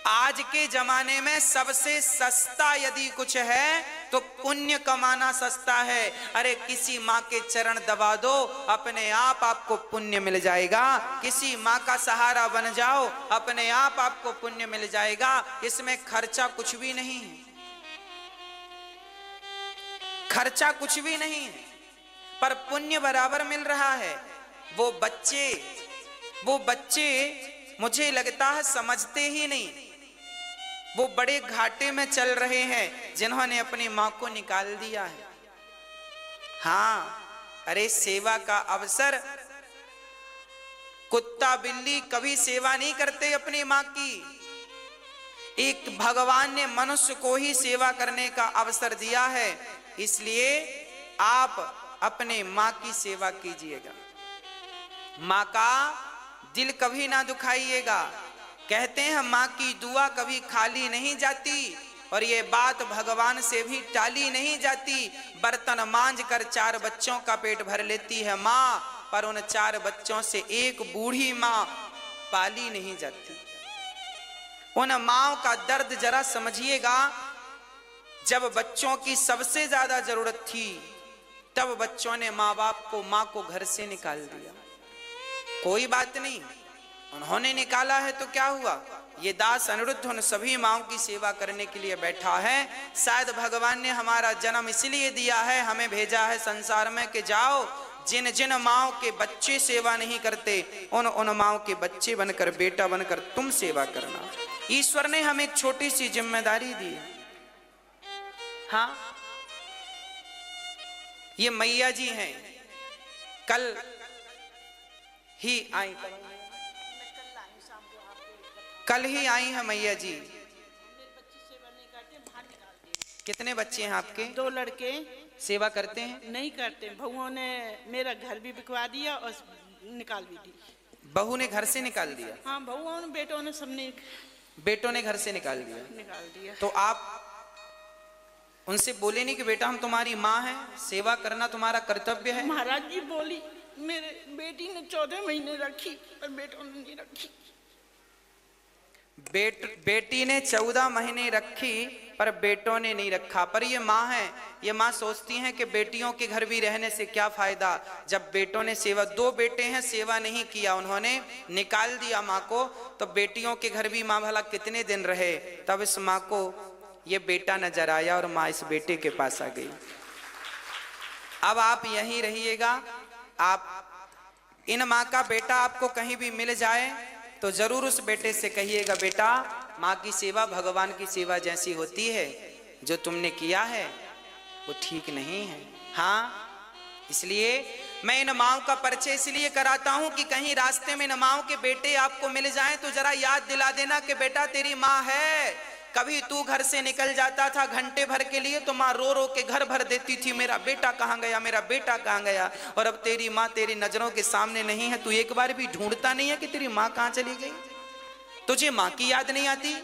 आज के जमाने में सबसे सस्ता यदि कुछ है तो पुण्य कमाना सस्ता है। अरे किसी माँ के चरण दबा दो, अपने आप आपको पुण्य मिल जाएगा। किसी माँ का सहारा बन जाओ, अपने आप आपको पुण्य मिल जाएगा। इसमें खर्चा कुछ भी नहीं है, खर्चा कुछ भी नहीं है, पर पुण्य बराबर मिल रहा है। वो बच्चे मुझे लगता है समझते ही नहीं। वो बड़े घाटे में चल रहे हैं जिन्होंने अपनी मां को निकाल दिया है। हाँ, अरे सेवा का अवसर, कुत्ता बिल्ली कभी सेवा नहीं करते अपनी मां की। एक भगवान ने मनुष्य को ही सेवा करने का अवसर दिया है, इसलिए आप अपने मां की सेवा कीजिएगा। मां का दिल कभी ना दुखाइएगा। कहते हैं मां की दुआ कभी खाली नहीं जाती, और ये बात भगवान से भी टाली नहीं जाती। बर्तन मांज कर 4 बच्चों का पेट भर लेती है मां, पर उन 4 बच्चों से एक बूढ़ी मां पाली नहीं जाती। उन माओं का दर्द जरा समझिएगा। जब बच्चों की सबसे ज्यादा जरूरत थी, तब बच्चों ने मां को घर से निकाल दिया। कोई बात नहीं, उन्होंने निकाला है तो क्या हुआ। ये दास अनिरुद्ध उन सभी माओं की सेवा करने के लिए बैठा है। शायद भगवान ने हमारा जन्म इसलिए दिया है, हमें भेजा है संसार में कि जाओ जिन जिन माओं के बच्चे सेवा नहीं करते, उन माओं के बच्चे बनकर, बेटा बनकर तुम सेवा करना। ईश्वर ने हमें एक छोटी सी जिम्मेदारी दी है। हाँ, ये मैया जी हैं, कल ही आई, कल ही आई है मैया जी। कितने बच्चे हैं आपके? 2 लड़के। सेवा करते हैं? नहीं करते। बहुओं ने मेरा घर भी बिकवा दिया और निकाल भी दी। बहू ने घर से निकाल दिया? हाँ, बहुओं ने, बेटों ने, सबने, बेटों ने घर से निकाल दिया। तो आप उनसे बोले नहीं कि बेटा हम तुम्हारी माँ हैं, सेवा करना तुम्हारा कर्तव्य है? महाराज जी बोली, मेरे बेटी ने 14 महीने रखी और बेटों ने नहीं रखी। बेटी ने 14 महीने रखी पर बेटों ने नहीं रखा। पर ये माँ है, ये माँ सोचती हैं कि बेटियों के घर भी रहने से क्या फायदा। जब बेटों ने सेवा, 2 बेटे हैं, सेवा नहीं किया, उन्होंने निकाल दिया माँ को, तो बेटियों के घर भी माँ भला कितने दिन रहे। तब इस माँ को ये बेटा नजर आया और माँ इस बेटे के पास आ गई। अब आप यहीं रहिएगा। आप इन माँ का बेटा आपको कहीं भी मिल जाए तो जरूर उस बेटे से कहिएगा, बेटा माँ की सेवा भगवान की सेवा जैसी होती है, जो तुमने किया है वो ठीक नहीं है। हाँ, इसलिए मैं इन माँओं का परिचय इसलिए कराता हूं कि कहीं रास्ते में इन माँओं के बेटे आपको मिल जाएं तो जरा याद दिला देना कि बेटा तेरी माँ है। कभी तू घर से निकल जाता था घंटे भर के लिए तो माँ रो रो के घर भर देती थी, मेरा बेटा कहाँ गया, मेरा बेटा कहाँ गया। और अब तेरी माँ तेरी नजरों के सामने नहीं है, तू एक बार भी ढूंढता नहीं है कि तेरी माँ कहाँ चली गई। तुझे माँ की याद नहीं आती।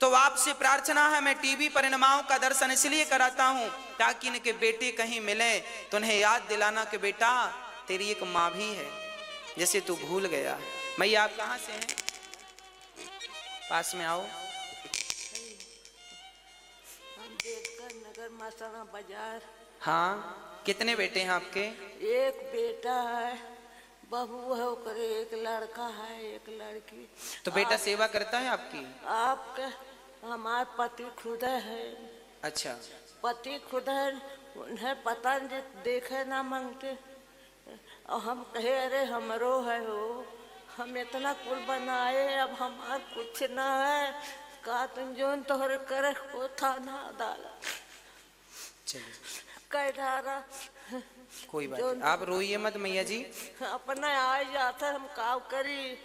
तो आपसे प्रार्थना है, मैं टीवी पर इन माँओं का दर्शन इसलिए कराता हूँ ताकि इनके बेटे कहीं मिले तो उन्हें याद दिलाना कि बेटा तेरी एक माँ भी है जैसे तू भूल गया। मैया आप कहाँ से हैं? पास में आओ। नगर मसाना बाजार। हाँ, कितने बेटे हैं आपके? एक बेटा है, बहू है, करे एक लड़का है, एक लड़की। तो बेटा सेवा करता है आपकी? आपके हमारे पति खुद है। अच्छा, पति खुद है, उन्हें पता नहीं, देखे ना मांगते। और हम कहे अरे हमरो है हो, हम इतना कुल बनाए, अब हमार कुछ ना है, का तुम जोन तोहर करे को थाना अदालत कह धारा। कोई बात नहीं, आप रोइए मत मैया जी। अपना आ जाता, हम काव करी।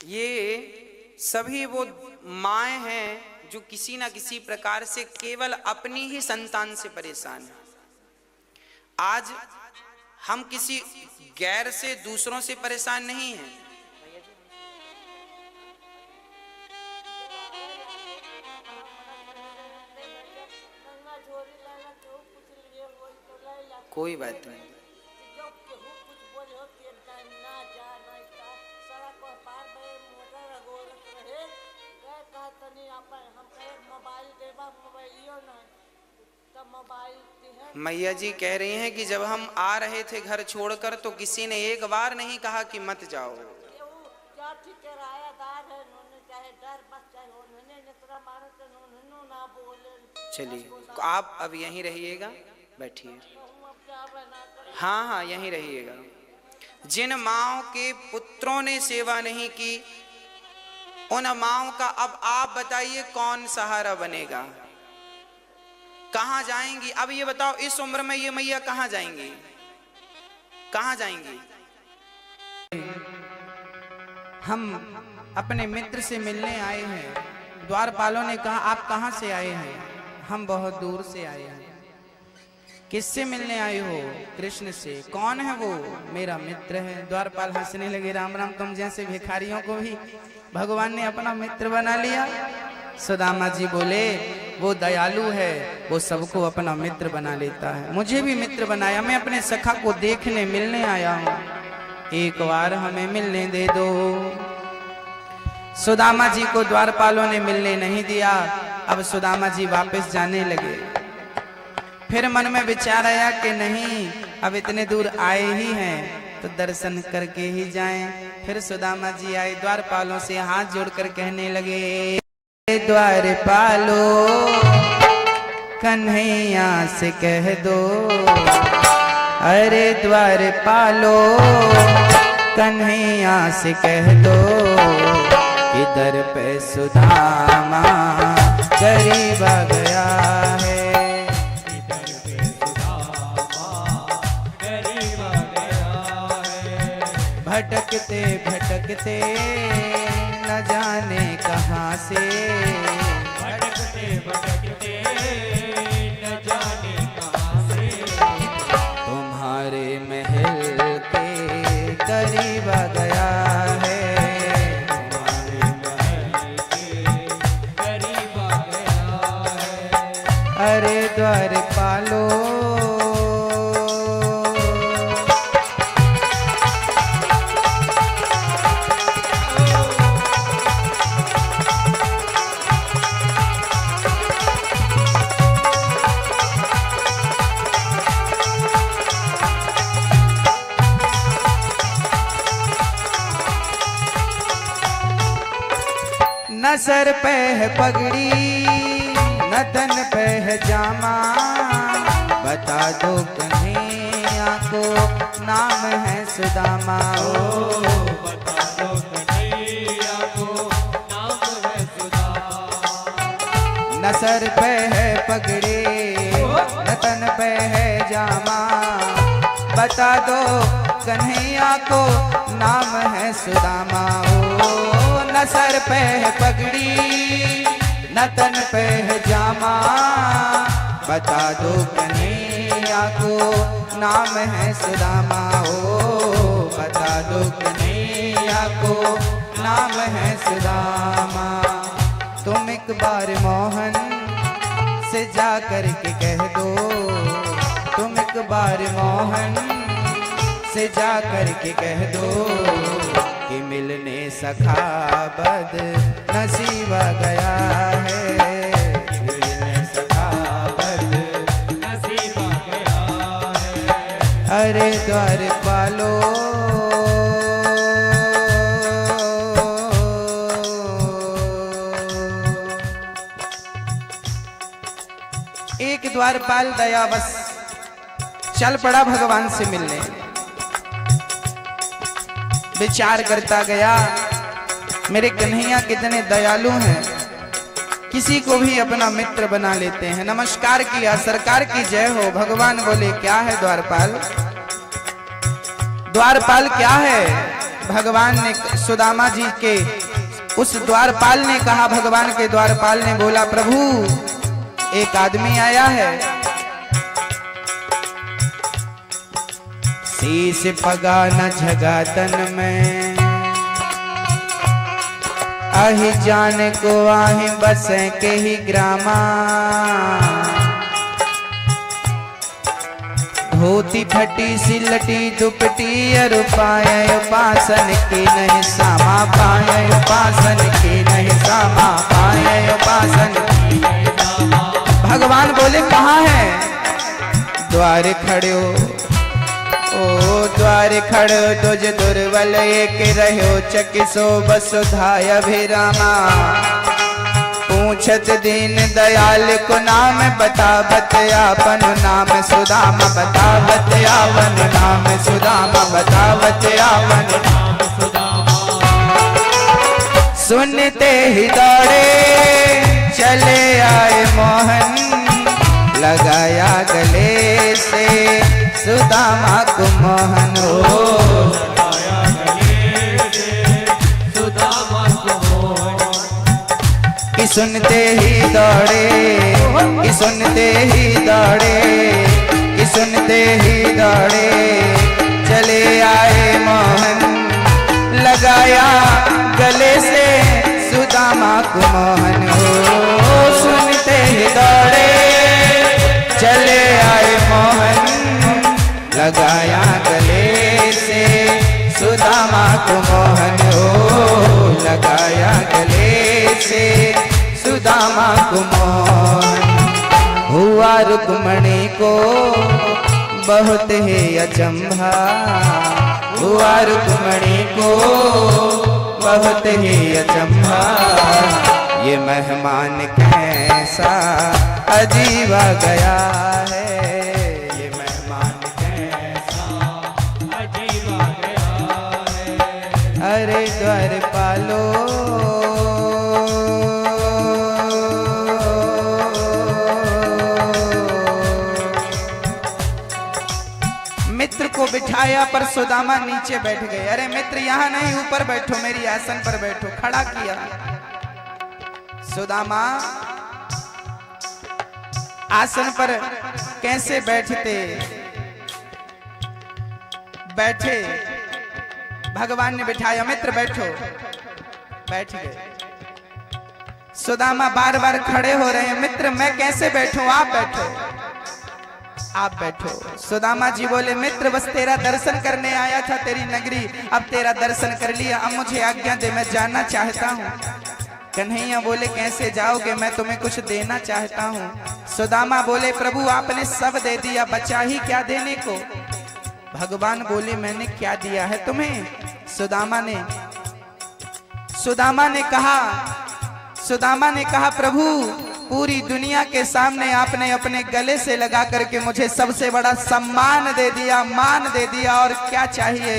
ये सभी वो माएँ हैं जो किसी ना किसी प्रकार से केवल अपनी ही संतान से परेशान है। आज हम किसी गैर से, दूसरों से परेशान नहीं हैं। कोई बात नहीं, ना तब मोबाइल है। मैया जी कह रही हैं कि जब हम आ रहे थे घर छोड़कर तो किसी ने एक बार नहीं कहा कि मत जाओ। क्या किरायादार है, उन्होंने चाहे डर बस चाहे उन्होंने नितरा मारे तो उन्होंने ना बोले। चलिए आप अब यहीं रहिएगा, बैठिए। अब क्या बना कर हाँ हाँ यहीं रहिएगा। जिन माओ के पुत्रों ने सेवा नहीं की उन माओ का अब आप बताइए कौन सहारा बनेगा, कहां जाएंगी? अब ये बताओ इस उम्र में ये मैया कहां जाएंगी, कहां जाएंगी? हम अपने मित्र से मिलने आए हैं। द्वारपालों ने कहा आप कहां से आए हैं? हम बहुत दूर से आए हैं। किससे मिलने आए हो? कृष्ण से। कौन है वो? मेरा मित्र है। द्वारपाल हंसने लगे, राम राम, तुम जैसे भिखारियों को भी भगवान ने अपना मित्र बना लिया। सुदामा जी बोले वो दयालु है, वो सबको अपना मित्र बना लेता है, मुझे भी मित्र बनाया। मैं अपने सखा को देखने मिलने आया हूँ, एक बार हमें मिलने दे दो। सुदामा जी को द्वारपालों ने मिलने नहीं दिया। अब सुदामा जी वापस जाने लगे। फिर मन में विचार आया कि नहीं, अब इतने दूर आए ही हैं तो दर्शन करके ही जाएं। फिर सुदामा जी आए, द्वारपालों से हाथ जोड़कर कहने लगे, द्वारपालो कन्हैया से कह दो, अरे द्वारपालो कन्हैया से कह दो, इधर पे सुदामा गरीब आ गया है। भटकते भटकते न जाने कहाँ से, भटकते भटकते न जाने कहाँ से, तुम्हारे महल के करीब आ गया है। तुम्हारे महल के करीब आ गया है। अरे द्वारपालो न सर पे है पगड़ी न तन पे है जामा, बता दो कन्हैया को नाम है सुदामा। बता दो कन्हैया को नाम है सुदामा। न सर पे है पगड़ी न तन पे है जामा, बता दो कन्हैया को नाम है सुदामा। न सर पे है पगड़ी न तन पे है जामा, बता दो कन्हैया को नाम है सुदामा। ओ बता दो कन्हैया को नाम है सुदामा। तुम एक बार मोहन से जा कर के कह दो, तुम एक बार मोहन से जा कर के कह दो कि मिलने सखा बद नसीब आ गया है। मिलने सखा बद नसीब आ गया है। अरे द्वारपालो एक द्वारपाल दयावश चल पड़ा भगवान से मिलने। विचार करता गया मेरे कन्हैया कितने दयालु हैं, किसी को भी अपना मित्र बना लेते हैं। नमस्कार किया, सरकार की जय हो। भगवान बोले क्या है द्वारपाल? द्वारपाल क्या है? भगवान ने सुदामा जी के उस द्वारपाल ने कहा, भगवान के द्वारपाल ने बोला प्रभु एक आदमी आया है, शीश पगा न झगा तन में, आही जान को आही बसे के ही ग्रामा, धोती फटी सिलटी दुपटी अरु पाए उपासन की नहीं सामा, पाए उपासन की नहीं सामा, पाए उपासन की नहीं सामा। भगवान बोले कहाँ है? द्वार खड़ो, ओ द्वार खड़ो तुझ दुर्बल एक रहो चकिसो वसुधाय अभिरामा। पूछत दीन दयाल को नाम बतावत आपन नाम सुदामा, बतावत आवन नाम सुदामा, बतावत आवन नाम सुदामा। सुनते ही दौड़े चले आए मोहन, लगाया गले से सुदामा को मोहन। लगाया गले से सुदामा को मोहन। कि सुनते ही दौड़े, कि सुनते ही दौड़े, कि सुनते ही दौड़े चले आए मोहन, लगाया गले से सुदामा को मोहन। हो सुनते ही दौड़े चले आए मोहन, लगाया गले से सुदामा को मोहन। हो लगाया गले से सुदामा को मोहन। हुआ रुक्मणी को बहुत ही अचंभा, हुआ रुक्मणी को बहुत ही अचंभा। ये मेहमान कैसा अजीब आ गया है, ये मेहमान कैसा अजीब आ गया है। अरे द्वारपालो मित्र को बिठाया पर सुदामा नीचे बैठ गए। अरे मित्र यहाँ नहीं, ऊपर बैठो, मेरी आसन पर बैठो। खड़ा किया। सुदामा आसन पर कैसे बैठते? बैठे, भगवान ने बिठाया, मित्र बैठो, बैठ गए। सुदामा बार बार खड़े हो रहे हैं। मित्र मैं कैसे बैठूं? आप बैठो, आप बैठो। सुदामा जी बोले मित्र बस तेरा दर्शन करने आया था तेरी नगरी, अब तेरा दर्शन कर लिया, अब मुझे आज्ञा दे, मैं जाना चाहता हूँ। कन्हैया बोले कैसे जाओगे, मैं तुम्हें कुछ देना चाहता हूँ। सुदामा बोले प्रभु आपने सब दे दिया, बचा ही क्या देने को? भगवान बोले मैंने क्या दिया है तुम्हें? सुदामा ने कहा प्रभु पूरी दुनिया के सामने आपने अपने गले से लगा करके मुझे सबसे बड़ा सम्मान दे दिया, मान दे दिया, और क्या चाहिए?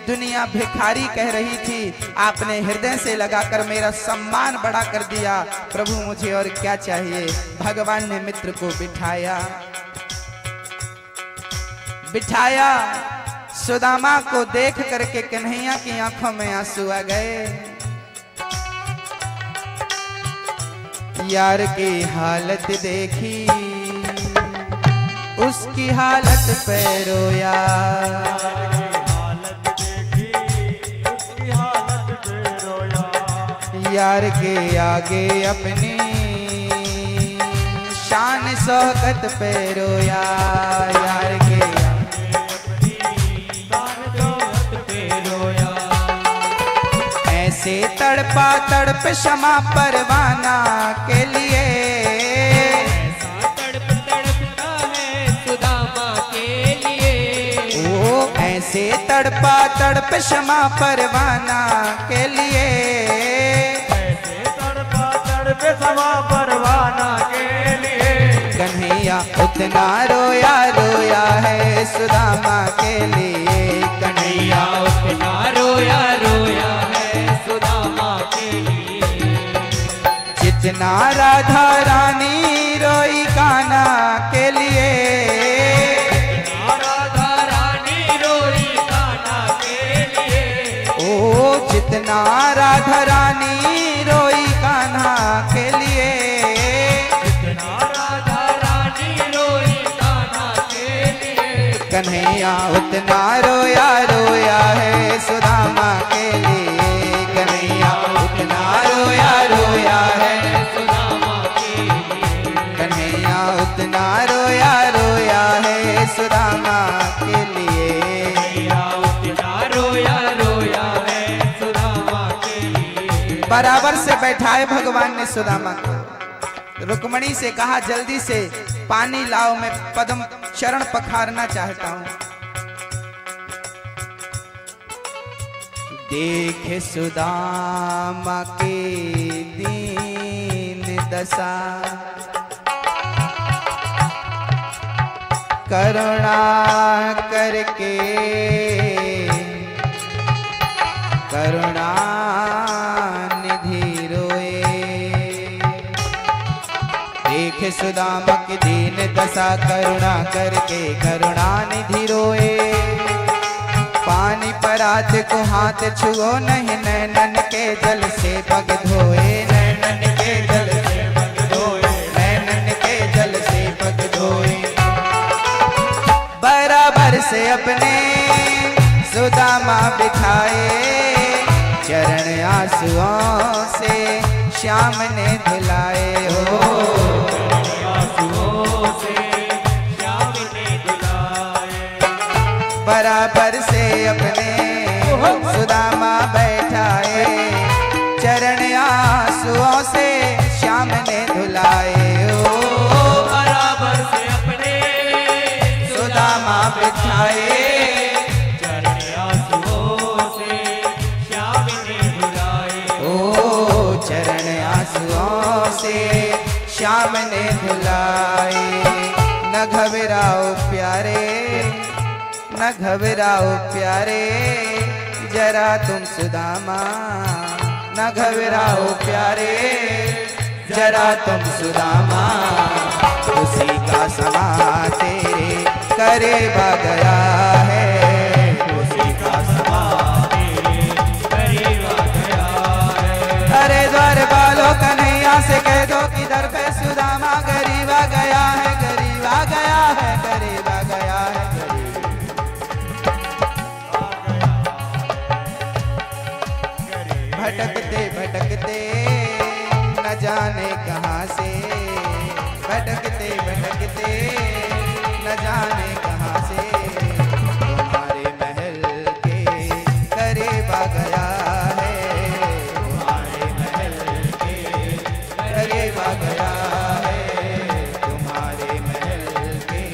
दुनिया भिखारी कह रही थी, आपने हृदय से लगाकर मेरा सम्मान बड़ा कर दिया। प्रभु मुझे और क्या चाहिए? भगवान ने मित्र को बिठाया। सुदामा को देख करके कन्हैया की आंखों में आंसू आ गए। यार की हालत देखी, उसकी हालत पे रोया। यार के आगे अपनी शान शौकत पे रोया। यार के ऐसे तड़पा तड़प क्षमा परवाना के लिए, तड़प तड़पता है सुदामा के लिए। ओ ऐसे तड़पा तड़प क्षमा परवाना के लिए, ऐसे तड़पा तड़प क्षमा परवाना के लिए। कन्हैया उतना रोया रोया है सुदामा के लिए। कन्हैया उतना रोया रोया है सुदामा के लिए। जितना राधा रानी रोई कान्हा के लिए, राधा रानी रोई कान्हा के लिए। ओ जितना राधा रानी रोई कान्हा के लिए, जितना राधा रानी रोई कान्हा के लिए। कन्हैया उतना रोया रोया है सुदामा के लिए। कन्हैया उतना रोया रोया है सुदामा के लिए। कन्हैया उतना रोया रोया है सुदामा के लिए। उतना रोया रोया है सुदामा के लिए। बराबर से बैठाए भगवान ने सुदामा को। रुक्मणी से कहा जल्दी से पानी लाओ, मैं पद्म चरण पखारना चाहता हूं। देखे सुदामा के दीन दशा, करुणा करके करुणा निधि रोए। देखे सुदामा की दीन दशा, करुणा करके करुणा निधि रोए। पानी परात को हाथ छुओ नहीं, नैनन के जल से पग धोए। नैनन के जल से पग धोए, नैनन के जल से पग धोए। बराबर से अपने सुदामा बिठाए, चरण आंसुओं से श्याम ने धुलाए हो। बराबर से अपने सुदामा बैठाए, चरण आंसुओं से श्याम ने धुलाए हो। बराबर से अपने सुदामा बिठाए, चरण आंसुओं से श्याम ने धुलाए। ओ चरण आंसुओं से श्याम ने धुलाए। न घबराओ प्यारे, न घबराओ प्यारे, जरा तुम सुदामा। न घबराओ प्यारे, जरा तुम सुदामा। उसी का समा तेरे करीबा गया है, उसी का समा तेरे करीबा गया है। अरे द्वार बालो कन्हैया से कह दो कि दर पे सुदामा गरीबा गया है, गरीबा गया है, गरीबा गया है। भटकते भटकते न जाने कहाँ से, भटकते भटकते न जाने कहाँ से, तुम्हारे महल के करीब आ गया है। तुम्हारे महल के करीब आ गया है, तुम्हारे महल के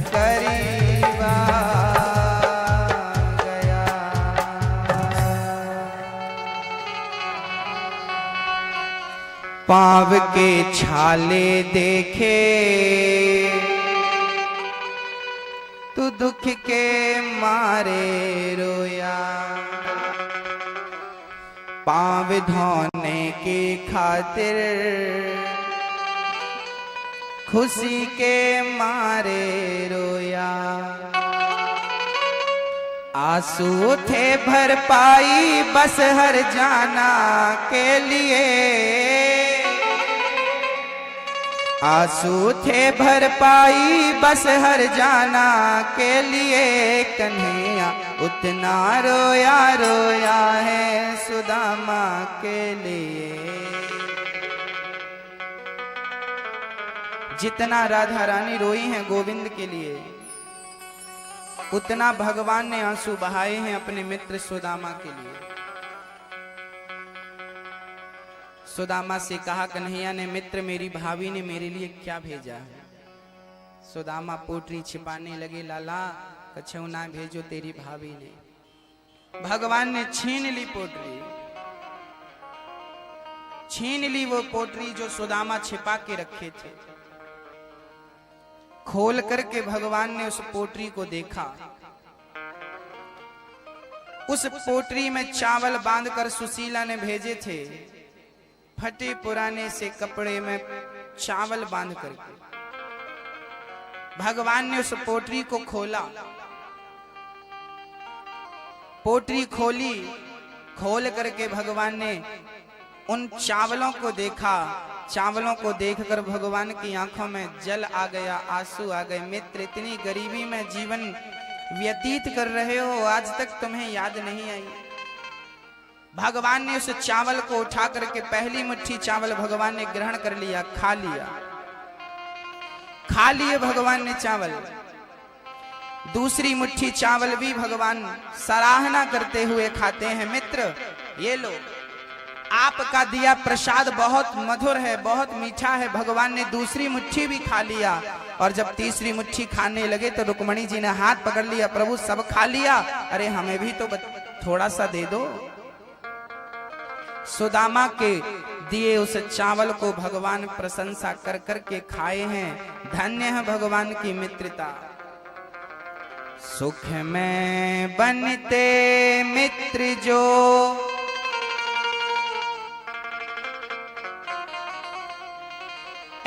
करीब आ गया। पाँव के छाले देखे तू दुख के मारे रोया। पाँव धोने की खातिर खुशी के मारे रोया। आंसू थे भरपाई बस हर जाना के लिए, आंसू थे भरपाई बस हर जाना के लिए। कन्हैया उतना रोया रोया है सुदामा के लिए। जितना राधा रानी रोई हैं गोविंद के लिए, उतना भगवान ने आंसू बहाए हैं अपने मित्र सुदामा के लिए। सुदामा से कहा कन्हैया ने, मित्र मेरी भाभी ने मेरे लिए क्या भेजा है। सुदामा पोटरी छिपाने लगे, लाला कछू ना भेजो तेरी भाभी ने। भगवान ने छीन ली पोटरी, छीन ली वो पोटरी जो सुदामा छिपा के रखे थे। खोल करके भगवान ने उस पोटरी को देखा। उस पोटरी में चावल बांधकर सुशीला ने भेजे थे, फटे पुराने से कपड़े में चावल बांध करके। भगवान ने उस पोटरी को खोला, पोटरी खोली, खोल करके भगवान ने उन चावलों को देखा। चावलों को देखकर भगवान की आंखों में जल आ गया, आंसू आ गए। मित्र इतनी गरीबी में जीवन व्यतीत कर रहे हो, आज तक तुम्हें याद नहीं आई। भगवान ने उस चावल को उठा करके पहली मुट्ठी चावल भगवान ने ग्रहण कर लिया, खा लिया, खा लिए भगवान ने चावल। दूसरी मुट्ठी चावल भी भगवान सराहना करते हुए खाते हैं। मित्र ये लो, आपका दिया प्रसाद बहुत मधुर है, बहुत मीठा है। भगवान ने दूसरी मुट्ठी भी खा लिया और जब तीसरी मुट्ठी खाने लगे तो रुक्मणी जी ने हाथ पकड़ लिया, प्रभु सब खा लिया, अरे हमें भी तो थोड़ा सा दे दो। सुदामा के दिए उस चावल को भगवान प्रशंसा कर कर के खाए हैं। धन्य है भगवान की मित्रता। सुख में बनते मित्र जो,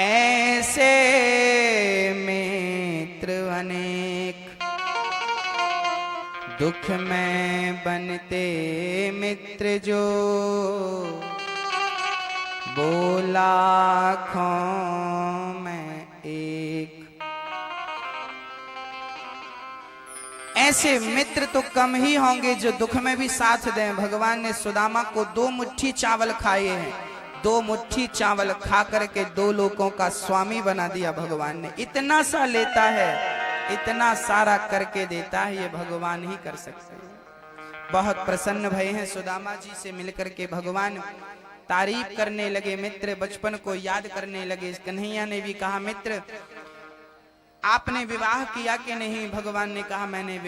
ऐसे मित्र अनेक। दुख में बनते मित्र जो, वो लाखों में एक। ऐसे मित्र तो कम ही होंगे जो दुख में भी साथ दें। भगवान ने सुदामा को 2 मुट्ठी चावल खाए हैं। 2 मुट्ठी चावल खा करके 2 लोगों का स्वामी बना दिया भगवान ने। इतना सा लेता है, इतना सारा करके देता है, ये भगवान ही कर सकते हैं। बहुत प्रसन्न भय हैं सुदामा जी से मिलकर के। भगवान तारीफ करने लगे, मित्र बचपन को याद करने लगे। कन्हैया ने भी कहा, मित्र आपने विवाह किया कि नहीं? भगवान ने कहा, मैंने